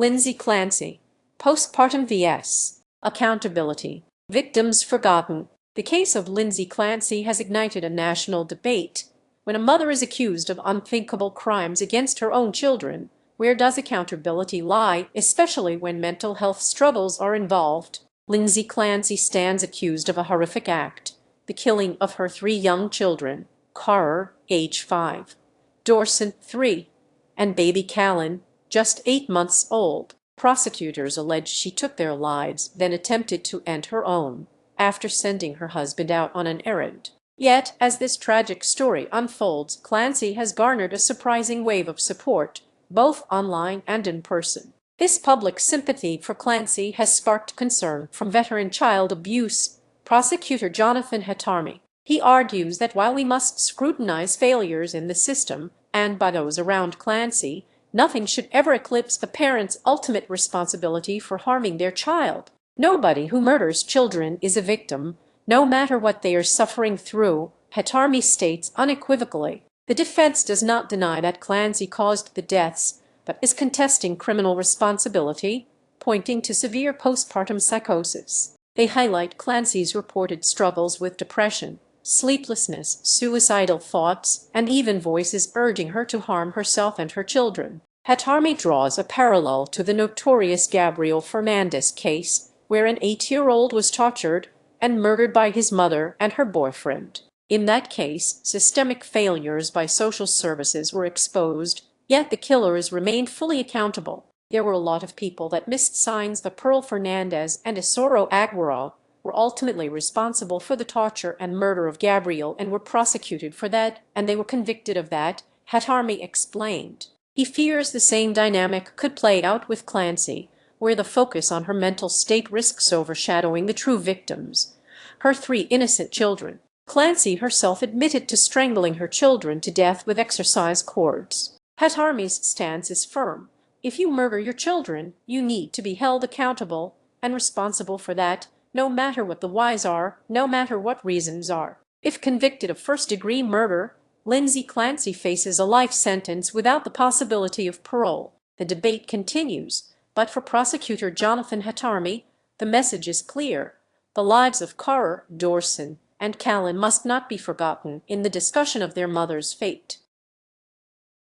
Lindsay Clancy, Postpartum vs. Accountability. Victims forgotten. The case of Lindsay Clancy has ignited a national debate. When a mother is accused of unthinkable crimes against her own children, where does accountability lie, especially when mental health struggles are involved? Lindsay Clancy stands accused of a horrific act, the killing of her 3 young children, Cora, age 5, Dawson, 3, and baby Callan, just 8 months old. Prosecutors allege she took their lives, then attempted to end her own, after sending her husband out on an errand. Yet, as this tragic story unfolds, Clancy has garnered a surprising wave of support, both online and in person. This public sympathy for Clancy has sparked concern from veteran child abuse prosecutor Jonathan Hatami. He argues that while we must scrutinize failures in the system and by those around Clancy, nothing should ever eclipse a parent's ultimate responsibility for harming their child. Nobody who murders children is a victim, no matter what they are suffering through, Hatami states unequivocally. The defense does not deny that Clancy caused the deaths, but is contesting criminal responsibility, pointing to severe postpartum psychosis. They highlight Clancy's reported struggles with depression, sleeplessness, suicidal thoughts, and even voices urging her to harm herself and her children. Hatami draws a parallel to the notorious Gabriel Fernandez case, where an 8-year-old was tortured and murdered by his mother and her boyfriend. In that case, systemic failures by social services were exposed, yet the killers remained fully accountable. There were a lot of people that missed signs. The Pearl Fernandez and Isoro Aguero were ultimately responsible for the torture and murder of Gabriel and were prosecuted for that, and they were convicted of that, Hatami explained. He fears the same dynamic could play out with Clancy, where the focus on her mental state risks overshadowing the true victims, her 3 innocent children. Clancy herself admitted to strangling her children to death with exercise cords. Hatami's stance is firm. If you murder your children, you need to be held accountable and responsible for that, no matter what the whys are, no matter what reasons are. If convicted of first-degree murder, Lindsay Clancy faces a life sentence without the possibility of parole. The debate continues, but for prosecutor Jonathan Hatami, the message is clear. The lives of Cora, Dawson, and Callan must not be forgotten in the discussion of their mother's fate.